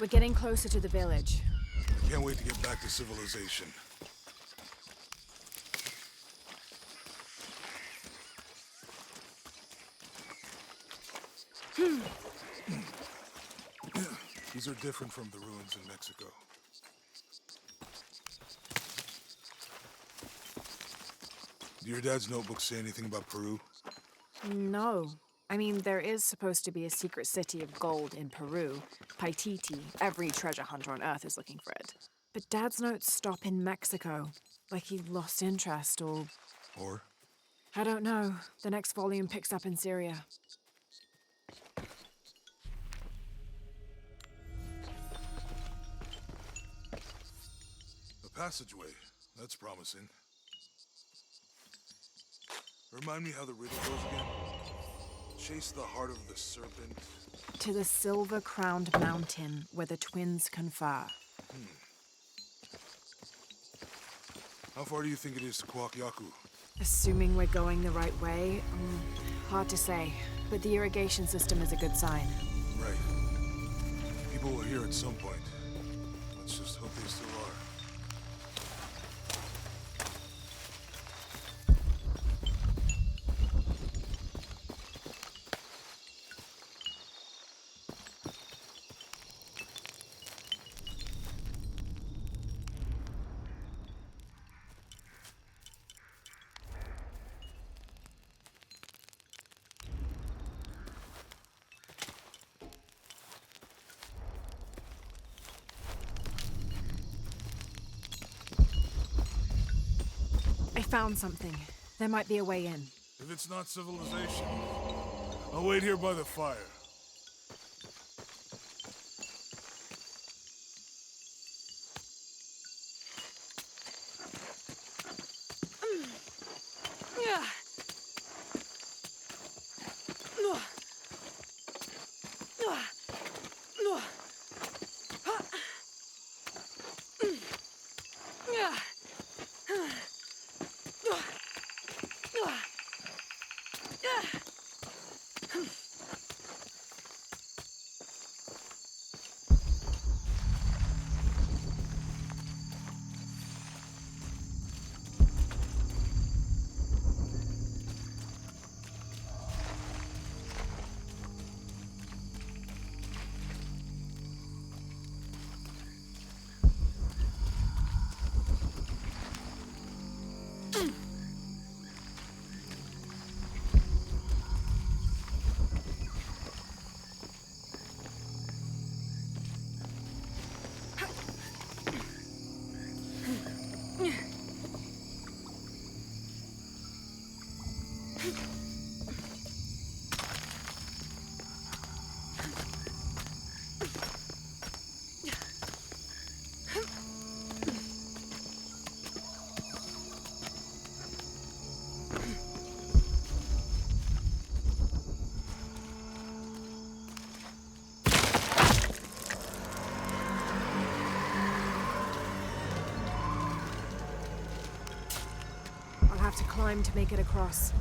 We're getting closer to the village. I can't wait to get back to civilization. These are different from the ruins in Mexico. Do your dad's notebooks say anything about Peru? No. I mean, there is supposed to be a secret city of gold in Peru. Paititi. Every treasure hunter on Earth is looking for it. But Dad's notes stop in Mexico. Like he lost interest or... Or? I don't know. The next volume picks up in Syria. A passageway. That's promising. Remind me how the riddle goes again? Chase the heart of the serpent. To the silver-crowned mountain where the twins confer. How far do you think it is to Kwakyaku? Assuming we're going the right way, hard to say. But the irrigation system is a good sign. Right. People were here at some point. Let's just hope they still are. I found something. There might be a way in. If it's not civilization, I'll wait here by the fire. I'll have to climb to make it across.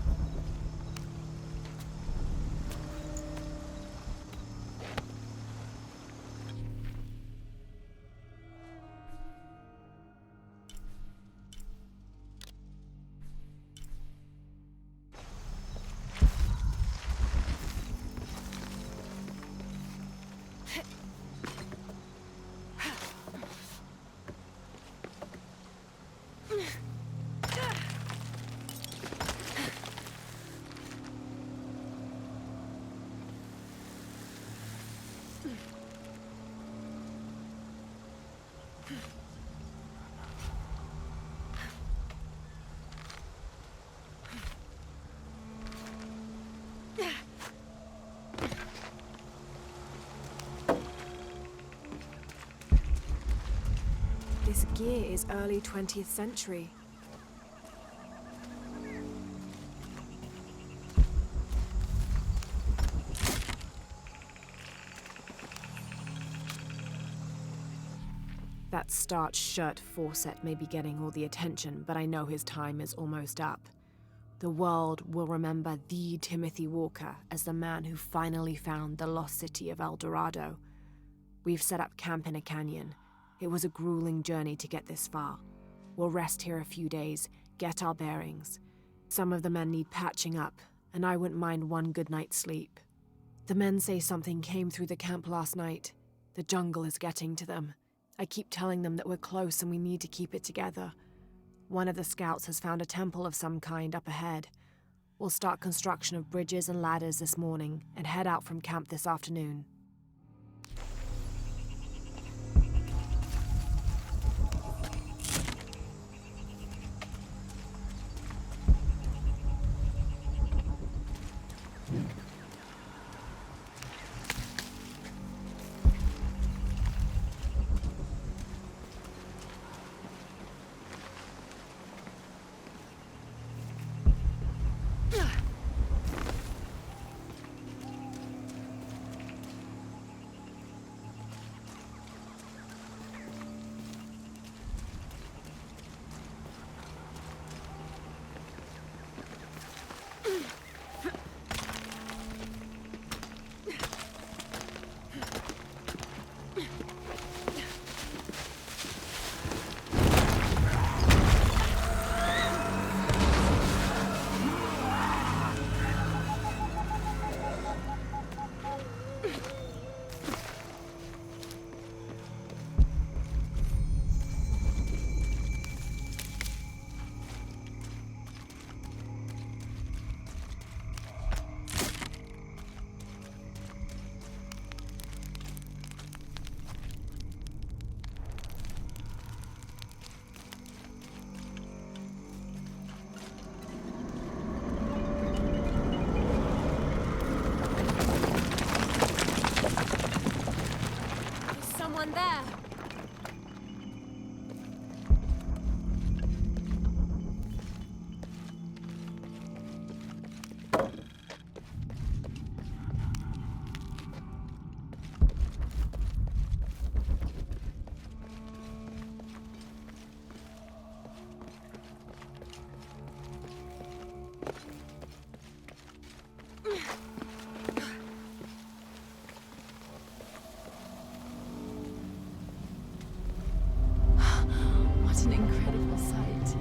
This gear is early 20th century. That starched shirt Fawcett may be getting all the attention, but I know his time is almost up. The world will remember the Timothy Walker as the man who finally found the lost city of El Dorado. We've set up camp in a canyon. It was a grueling journey to get this far. We'll rest here a few days, get our bearings. Some of the men need patching up, and I wouldn't mind one good night's sleep. The men say something came through the camp last night. The jungle is getting to them. I keep telling them that we're close and we need to keep it together. One of the scouts has found a temple of some kind up ahead. We'll start construction of bridges and ladders this morning and head out from camp this afternoon. There. An incredible sight.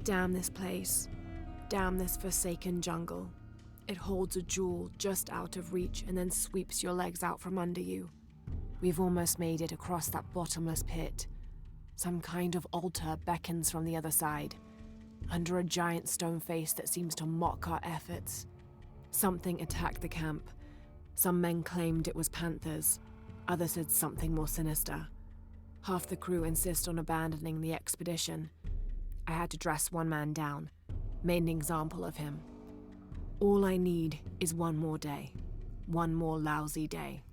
Damn this place. Damn this forsaken jungle. It holds a jewel just out of reach and then sweeps your legs out from under you. We've almost made it across that bottomless pit. Some kind of altar beckons from the other side, under a giant stone face that seems to mock our efforts. Something attacked the camp. Some men claimed it was panthers. Others said something more sinister. Half the crew insist on abandoning the expedition. I had to dress one man down, made an example of him. All I need is one more day. one more lousy day.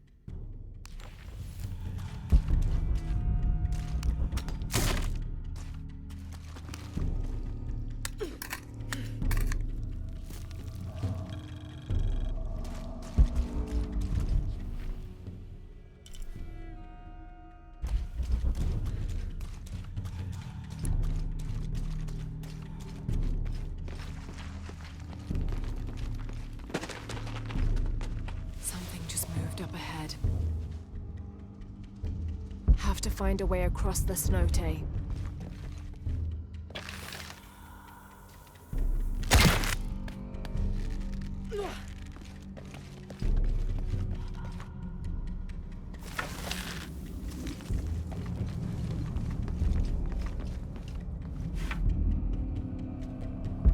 Up ahead. Have to find a way across the cenote.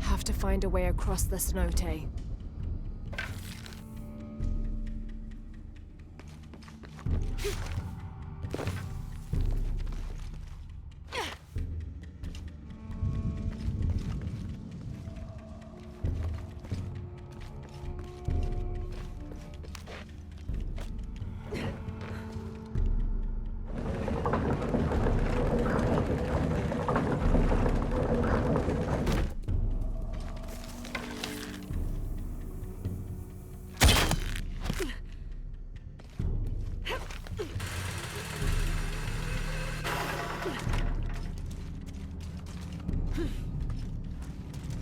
Have to find a way across the cenote.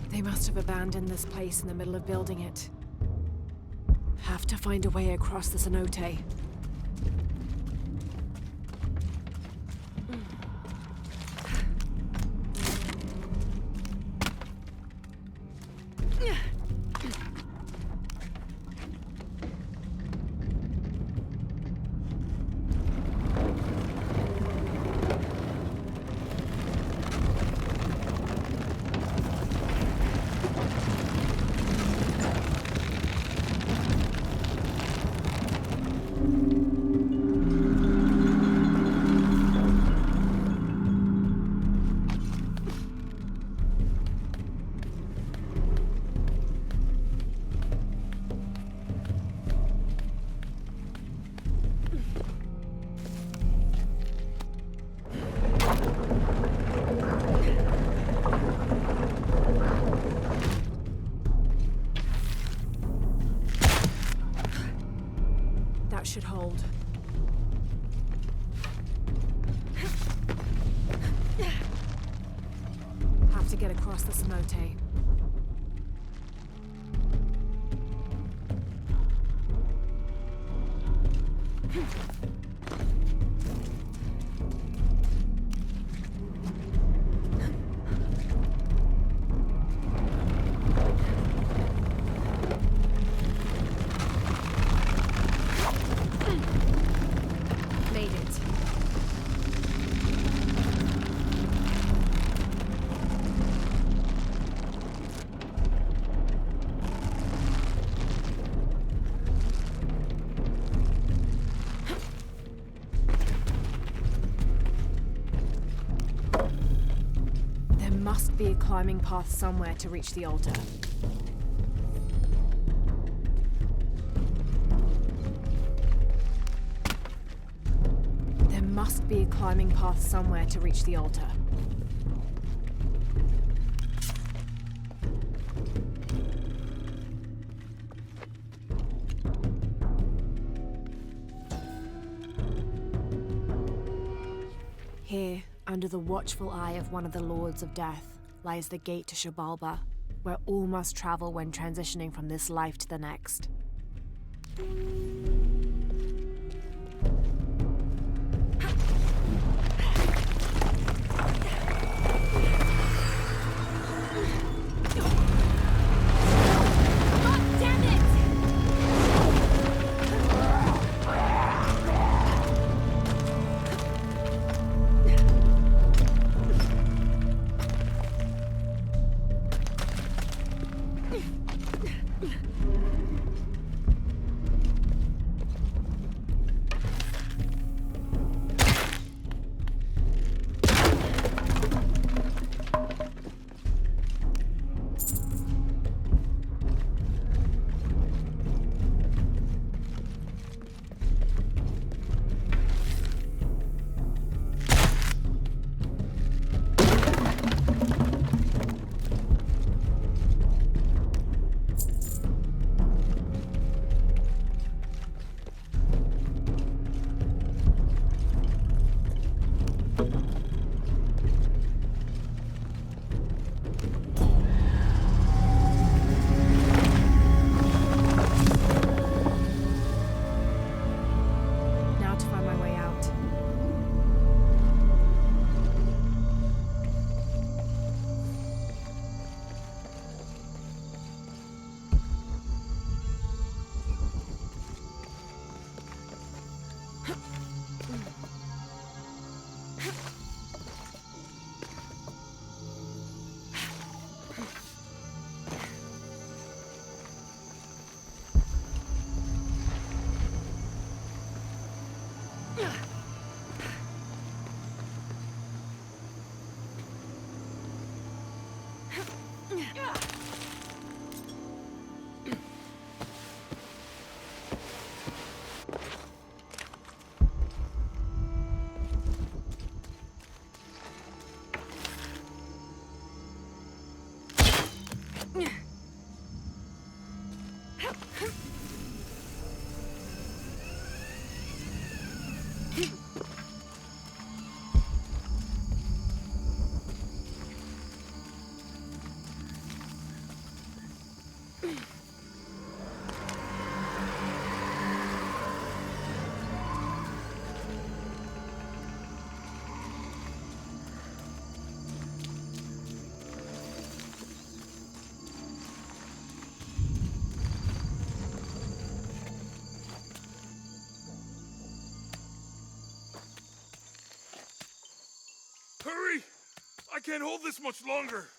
They must have abandoned this place in the middle of building it. Have to find a way across the cenote. Should hold. Have to get across the cenote. Must be a climbing path somewhere to reach the altar. There must be a climbing path somewhere to reach the altar. Here, under the watchful eye of one of the Lords of Death, lies the gate to Shabalba, where all must travel when transitioning from this life to the next. Now to find my way out. Hurry! I can't hold this much longer!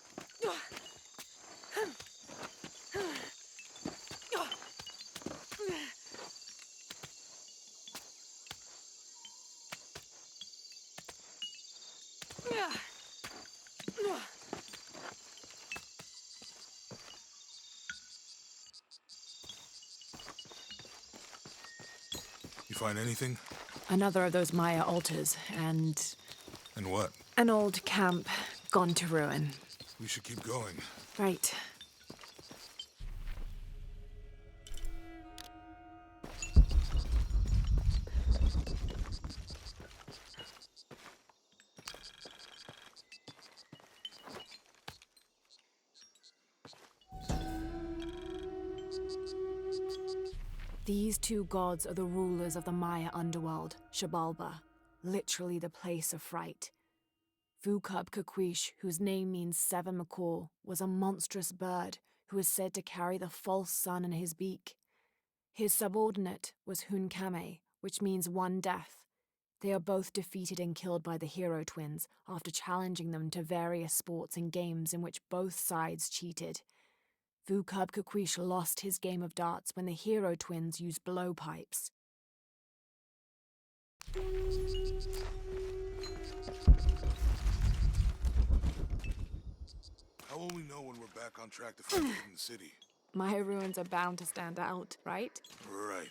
You find anything? Another of those Maya altars, and And what? an old camp gone to ruin. We should keep going. Right. These two gods are the rulers of the Maya underworld, Xibalba, literally the place of fright. Vukub-Kakwish, whose name means seven macaw, was a monstrous bird who is said to carry the false sun in his beak. His subordinate was Hunkame, which means one death. They are both defeated and killed by the hero twins after challenging them to various sports and games in which both sides cheated. Vukub-Kakwish lost his game of darts when the hero twins used blowpipes. How will we know when we're back on track to find the hidden city? Maya ruins are bound to stand out, right? Right.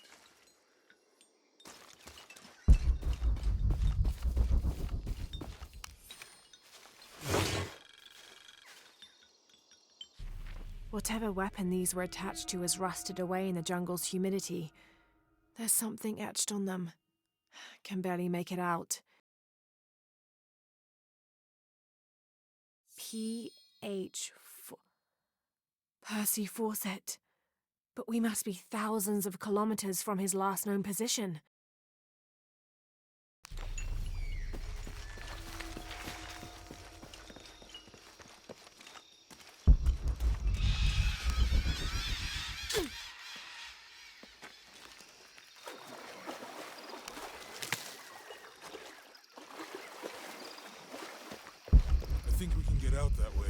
Whatever weapon these were attached to has rusted away in the jungle's humidity. There's something etched on them. Can barely make it out. P.H. Percy Fawcett. But we must be thousands of kilometers from his last known position. I think we can get out that way.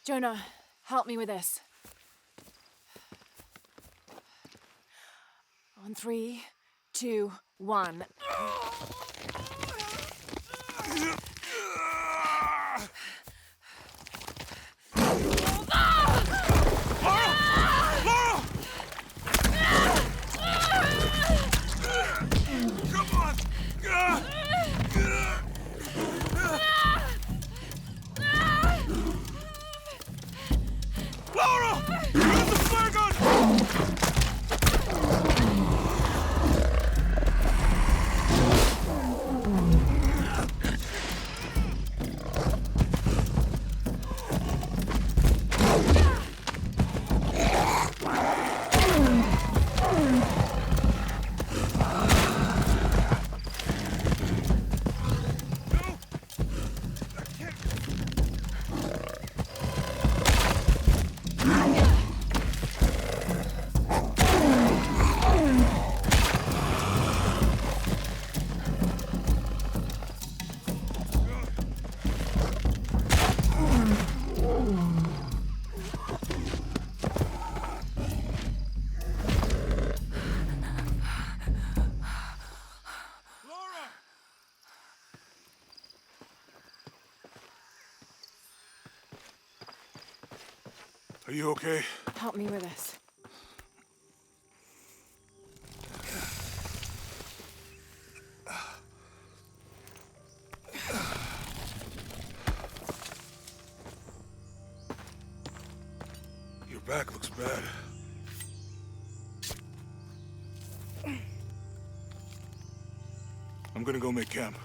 Jonah, help me with this. On 3, 2, 1. Are you okay? Help me with this. Your back looks bad. I'm gonna go make camp.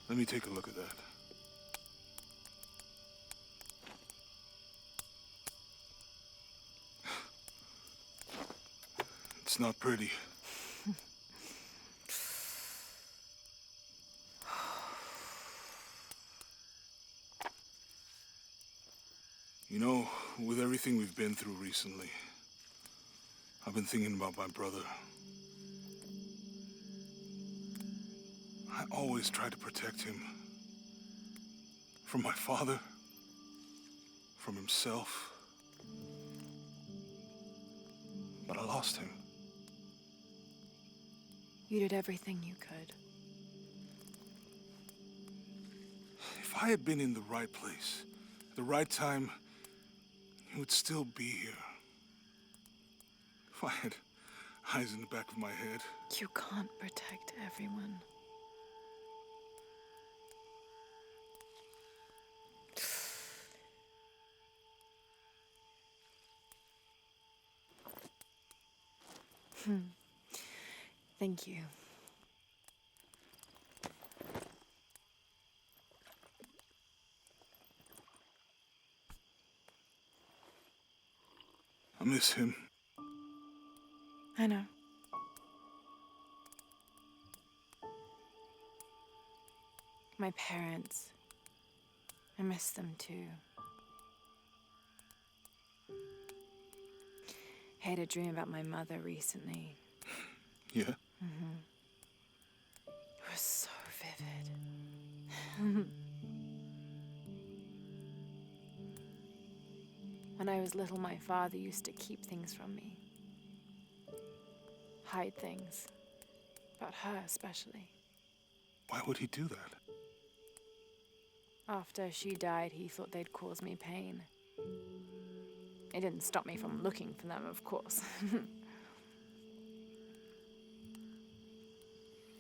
Let me take a look at that. It's not pretty. You know, with everything we've been through recently, I've been thinking about my brother. I always tried to protect him. From my father. From himself. But I lost him. You did everything you could. If I had been in the right place, at the right time, he would still be here. If I had eyes in the back of my head. You can't protect everyone. Thank you. I miss him. I know. My parents. I miss them too. I had a dream about my mother recently. Yeah? It was so vivid. When I was little, my father used to keep things from me. Hide things. About her, especially. Why would he do that? After she died, he thought they'd cause me pain. It didn't stop me from looking for them, of course.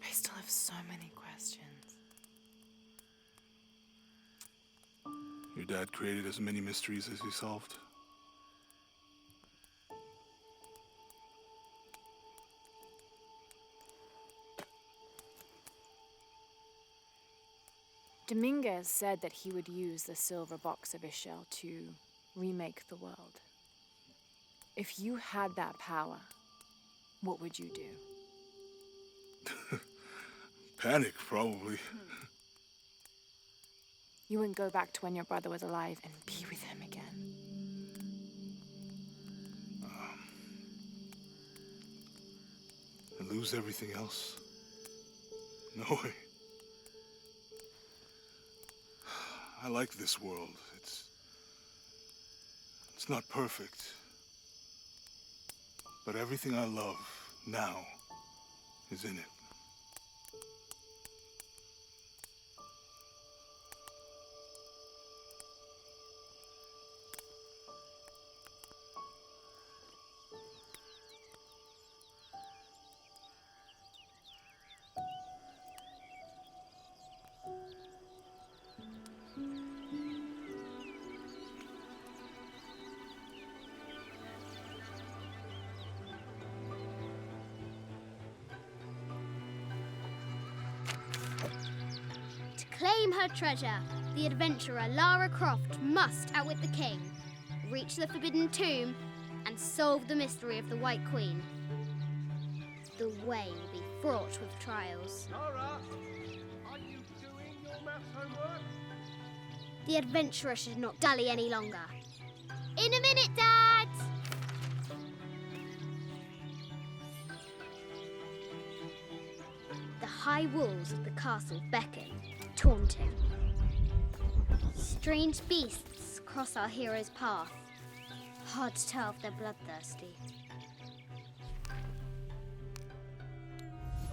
I still have so many questions. Your dad created as many mysteries as he solved. Dominguez said that he would use the silver box of his shell to remake the world. If you had that power, what would you do? Panic, probably. You wouldn't go back to when your brother was alive and be with him again. And lose everything else? No way. I like this world. It's not perfect. But everything I love now is in it. Claim her treasure. The adventurer Lara Croft must outwit the king, reach the forbidden tomb, and solve the mystery of the White Queen. The way will be fraught with trials. Lara, are you doing your maths homework? The adventurer should not dally any longer. In a minute, Dad! The high walls of the castle beckon, taunting. Strange beasts cross our hero's path. Hard to tell if they're bloodthirsty.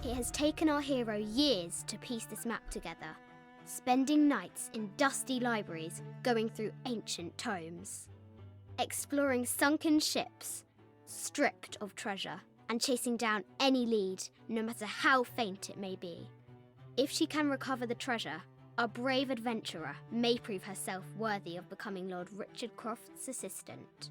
It has taken our hero years to piece this map together, spending nights in dusty libraries going through ancient tomes, exploring sunken ships, stripped of treasure, and chasing down any lead, no matter how faint it may be. If she can recover the treasure, our brave adventurer may prove herself worthy of becoming Lord Richard Croft's assistant.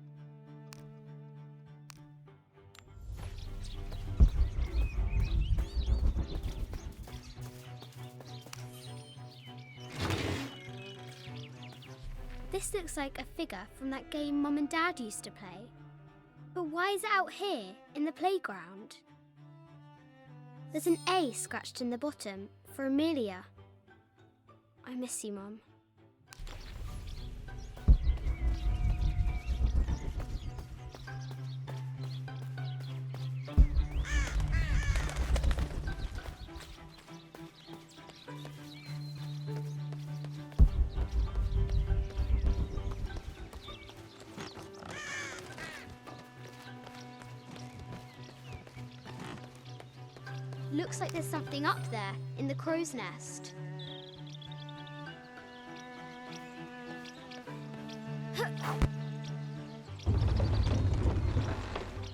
This looks like a figure from that game Mum and Dad used to play. But why is it out here, in the playground? There's an A scratched in the bottom for Amelia. I miss you, Mum. Looks like there's something up there in the crow's nest.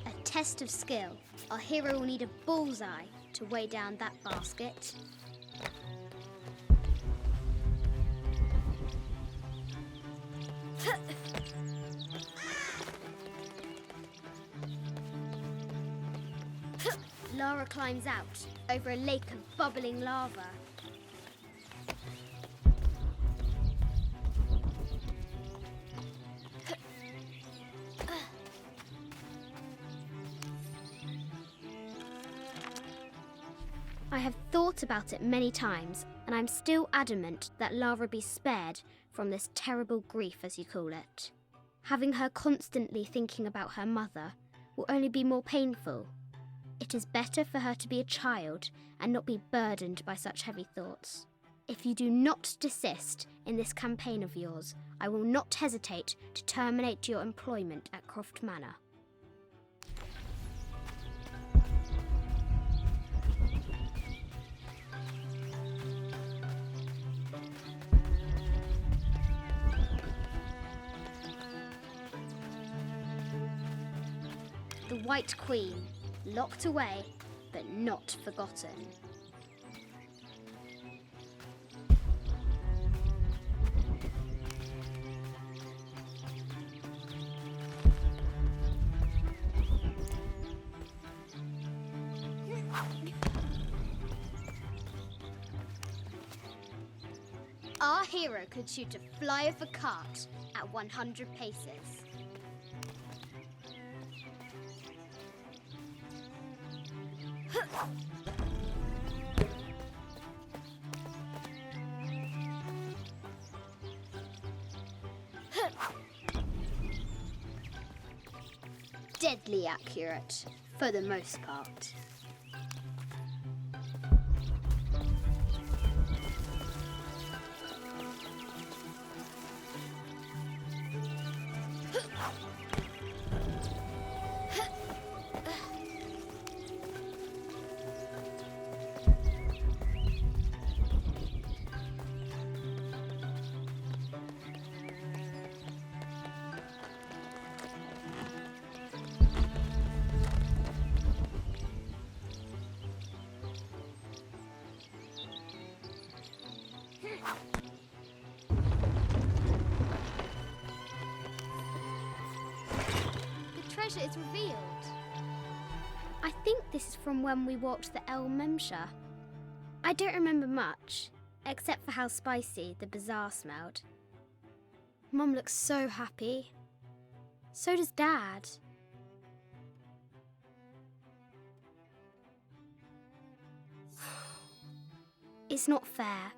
A test of skill. Our hero will need a bullseye to weigh down that basket. Lara climbs out over a lake of bubbling lava. I have thought about it many times, and I'm still adamant that Lara be spared from this terrible grief, as you call it. Having her constantly thinking about her mother will only be more painful. It is better for her to be a child and not be burdened by such heavy thoughts. If you do not desist in this campaign of yours, I will not hesitate to terminate your employment at Croft Manor. The White Queen, locked away, but not forgotten. Our hero could shoot a fly of a cart at 100 paces. Deadly accurate, for the most part. Is revealed. I think this is from when we walked the El Memsha. I don't remember much, except for how spicy the bazaar smelled. Mum looks so happy. So does Dad. It's not fair.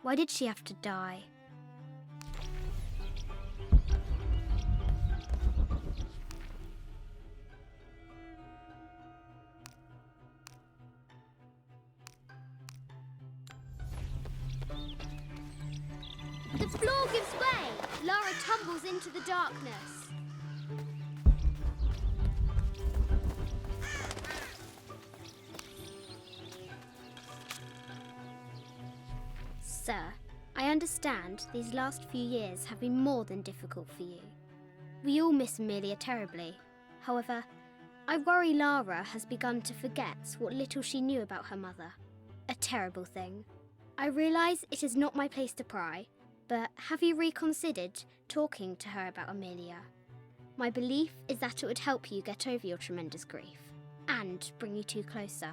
Why did she have to die? The floor gives way! Lara tumbles into the darkness. Sir, I understand these last few years have been more than difficult for you. We all miss Amelia terribly. However, I worry Lara has begun to forget what little she knew about her mother. A terrible thing. I realise it is not my place to pry, but have you reconsidered talking to her about Amelia? My belief is that it would help you get over your tremendous grief and bring you two closer.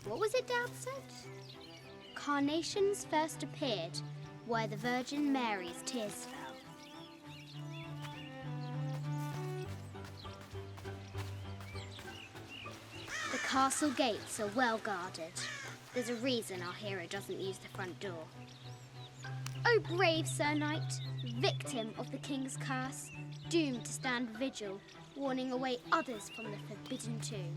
What was it Dad said? Carnations first appeared where the Virgin Mary's tears fell. The castle gates are well guarded. There's a reason our hero doesn't use the front door. Oh, brave Sir Knight, victim of the king's curse, doomed to stand vigil, warning away others from the forbidden tomb.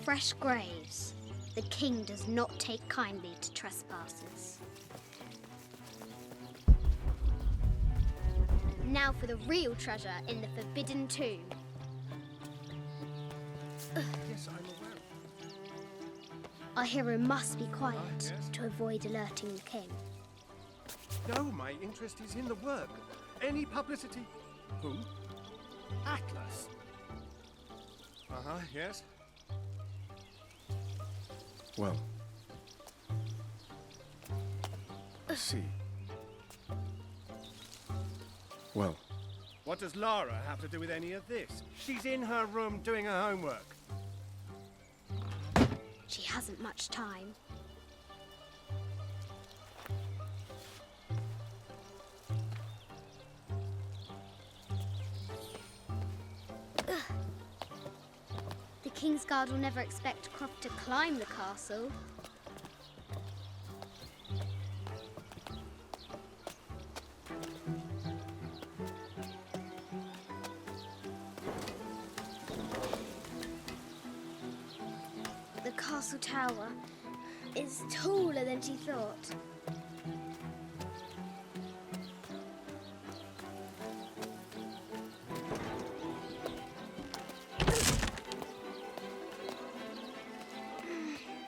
Fresh graves. The king does not take kindly to trespassers. Now for the real treasure in the forbidden tomb. Yes, I'm aware. Our hero must be quiet Yes. to avoid alerting the king. No, my interest is in the work. Any publicity? Who? Atlas. Yes. Well, I see. Well, What does Lara have to do with any of this? She's in her room doing her homework. She hasn't much time. The King's Guard will never expect Croft to climb the castle. The castle tower is taller than she thought.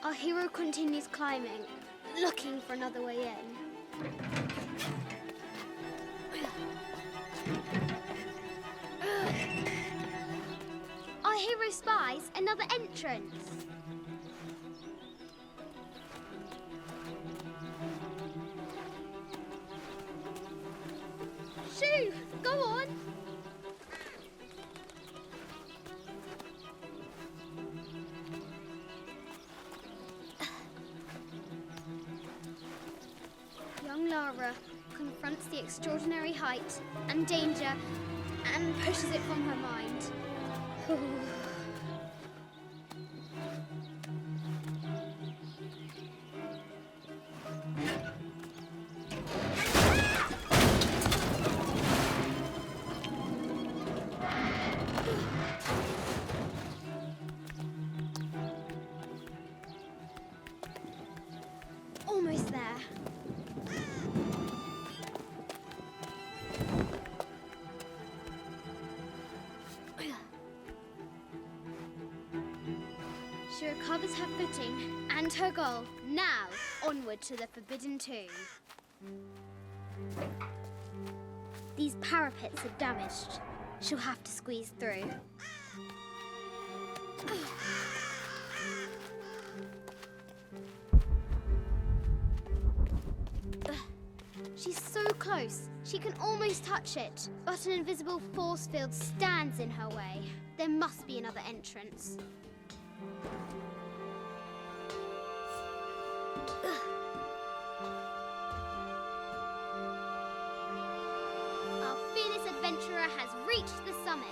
Our hero continues climbing, looking for another way in. Our hero spies another entrance. Shoo! Go on! Young Lara confronts the extraordinary height and danger and pushes it from her mind. Almost there. She recovers her footing and her goal. Now, onward to the Forbidden Tomb. These parapets are damaged. She'll have to squeeze through. She's so close. She can almost touch it. But an invisible force field stands in her way. There must be another entrance. Our fearless adventurer has reached the summit.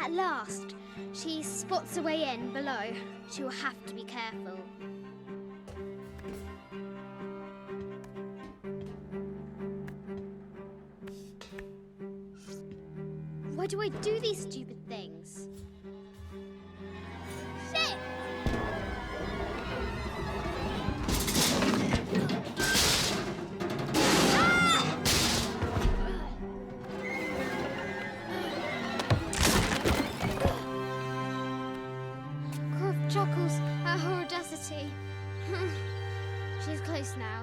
At last, she spots a way in below. She will have to be careful. Why do I do these stupid things? Shit! Chuckles at her audacity. She's close now.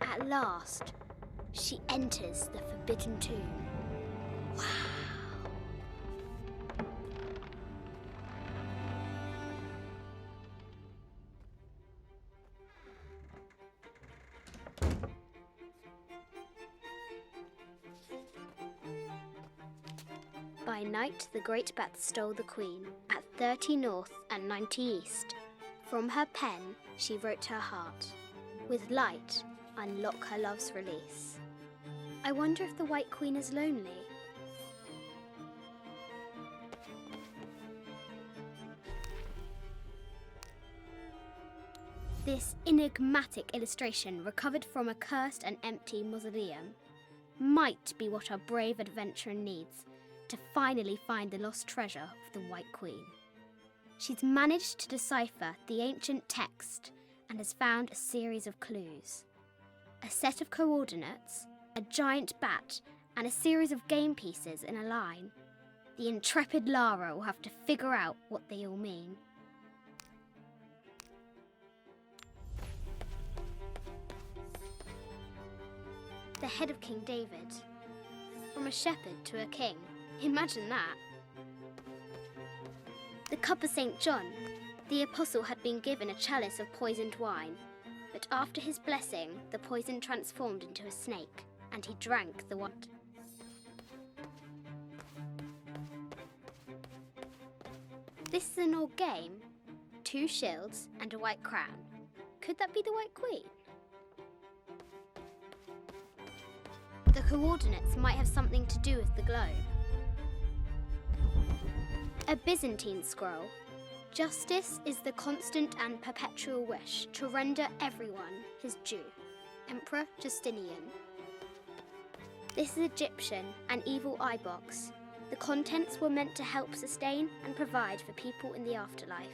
At last, she enters the Forbidden Tomb. Wow. By night, the great bat stole the queen at 30 north and 90 east. From her pen, she wrote her heart. With light, unlock her love's release. I wonder if the White Queen is lonely. This enigmatic illustration, recovered from a cursed and empty mausoleum, might be what our brave adventurer needs to finally find the lost treasure of the White Queen. She's managed to decipher the ancient text and has found a series of clues. A set of coordinates, a giant bat, and a series of game pieces in a line. The intrepid Lara will have to figure out what they all mean. The head of King David. From a shepherd to a king. Imagine that. The cup of St. John. The apostle had been given a chalice of poisoned wine, but after his blessing, the poison transformed into a snake, and he drank the wine. This is an old game. 2 shields and a white crown. Could that be the White Queen? The coordinates might have something to do with the globe. A Byzantine scroll. Justice is the constant and perpetual wish to render everyone his due. Emperor Justinian. This is Egyptian, an evil eye box. The contents were meant to help sustain and provide for people in the afterlife.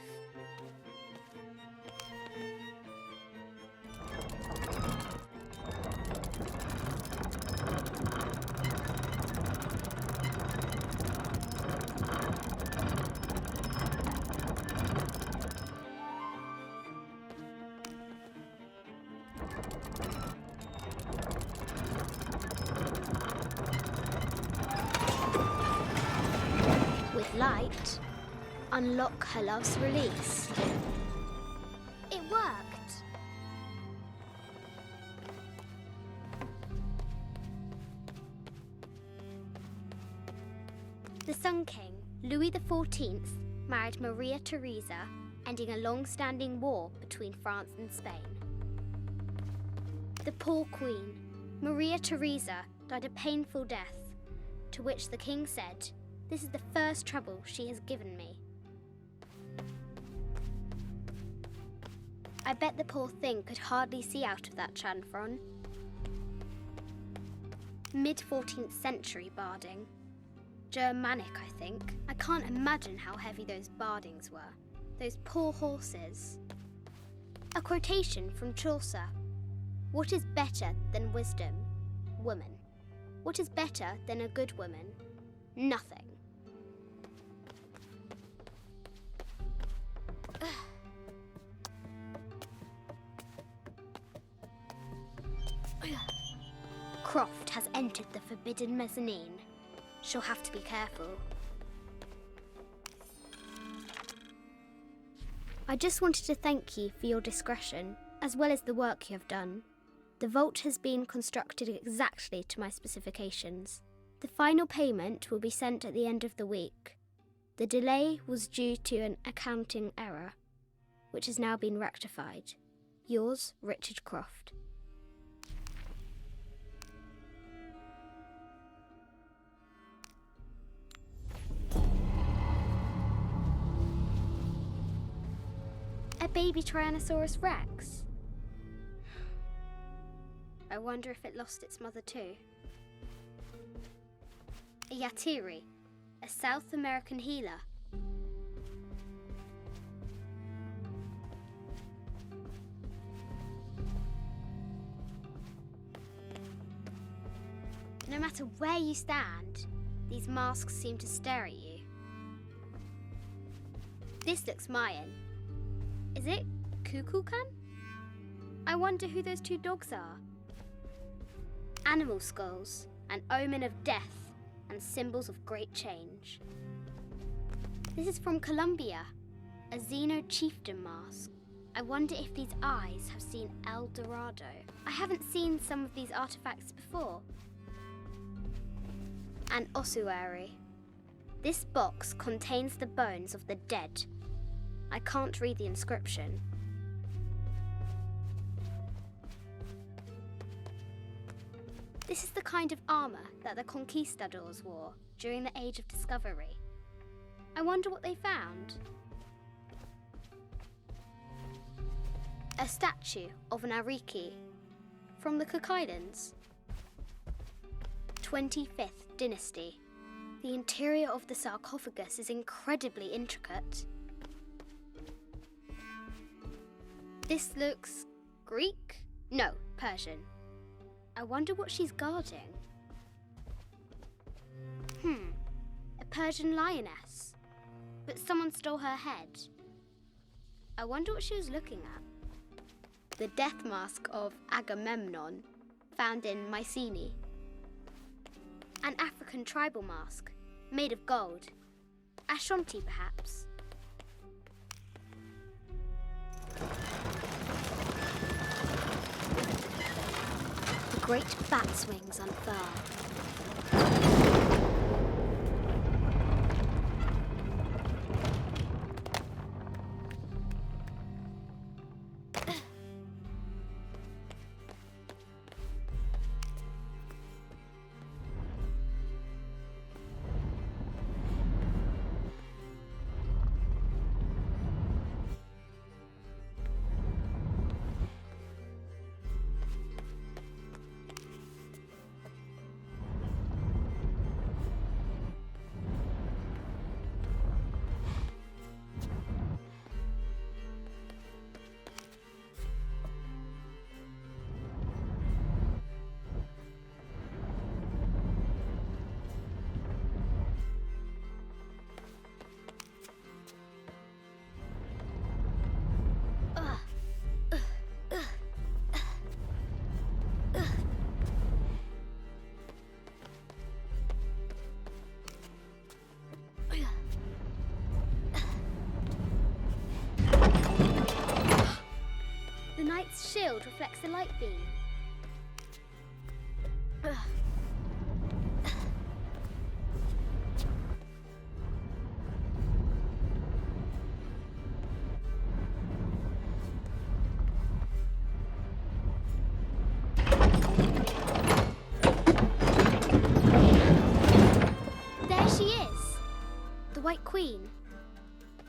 Light, unlock her love's release. It worked! The Sun King, Louis XIV, married Maria Theresa, ending a long-standing war between France and Spain. The poor Queen, Maria Theresa, died a painful death, to which the King said, "This is the first trouble she has given me." I bet the poor thing could hardly see out of that chanfron. Mid-14th century barding. Germanic, I think. I can't imagine how heavy those bardings were. Those poor horses. A quotation from Chaucer. "What is better than wisdom? Woman. What is better than a good woman? Nothing." Croft has entered the forbidden mezzanine. She'll have to be careful. I just wanted to thank you for your discretion, as well as the work you have done. The vault has been constructed exactly to my specifications. The final payment will be sent at the end of the week. The delay was due to an accounting error, which has now been rectified. Yours, Richard Croft. A baby Tyrannosaurus Rex. I wonder if it lost its mother too. A Yatiri, a South American healer. No matter where you stand, these masks seem to stare at you. This looks Mayan. Is it Kukulkan? I wonder who those two dogs are. Animal skulls, an omen of death and symbols of great change. This is from Colombia, a Xeno chieftain mask. I wonder if these eyes have seen El Dorado. I haven't seen some of these artifacts before. An ossuary. This box contains the bones of the dead. I can't read the inscription. This is the kind of armour that the conquistadors wore during the Age of Discovery. I wonder what they found. A statue of an Ariki from the Cook Islands. 25th dynasty. The interior of the sarcophagus is incredibly intricate. This looks Greek? No, Persian. I wonder what she's guarding. A Persian lioness. But someone stole her head. I wonder what she was looking at. The death mask of Agamemnon, found in Mycenae. An African tribal mask, made of gold. Ashanti, perhaps. The great bat's wings unfurl. shield reflects the light beam. Ugh. There she is! The White Queen.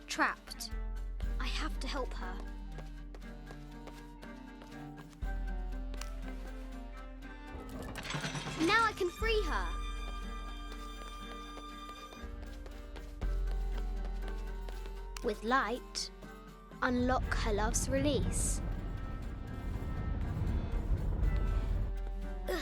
Trapped. I have to help her. Now I can free her. With light, unlock her love's release. Ugh.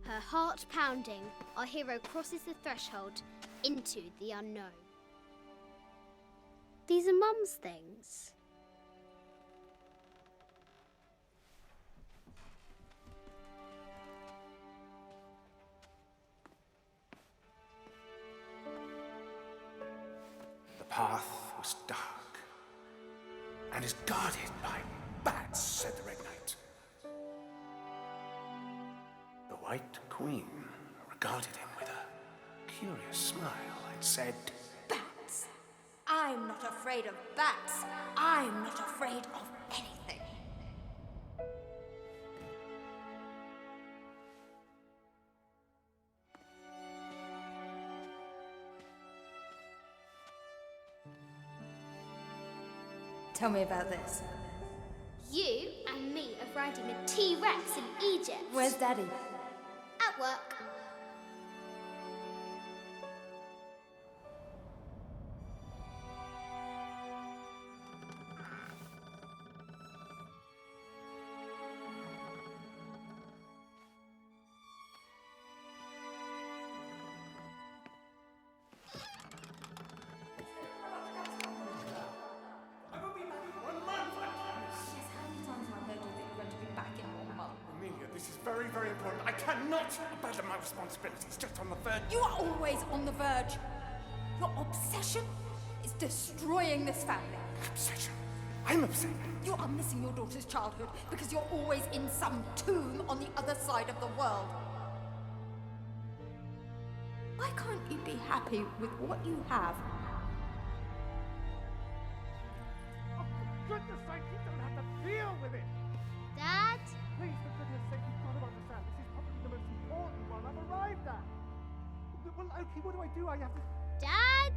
Her heart pounding, our hero crosses the threshold into the unknown. These are Mum's things. The path was dark and is guarded by bats, said the Red Knight. The White Queen regarded him with a curious smile and said, Bats! I'm not afraid of bats. I'm not afraid of anything. Tell me about this. You and me are riding a T-Rex in Egypt. Where's Daddy? At work. Amelia, this is very, very important. I cannot abandon my responsibilities just on the verge. You are always on the verge. Your obsession is destroying this family. Obsession. I'm upset. You are missing your daughter's childhood because you're always in some tomb on the other side of the world. Why can't you be happy with what you have? Oh, for goodness sake, you don't have to deal with it! Dad? Please, for goodness sake, you've got to understand. This is probably the most important one I've arrived at. Well, okay, what do? I have to... Dad?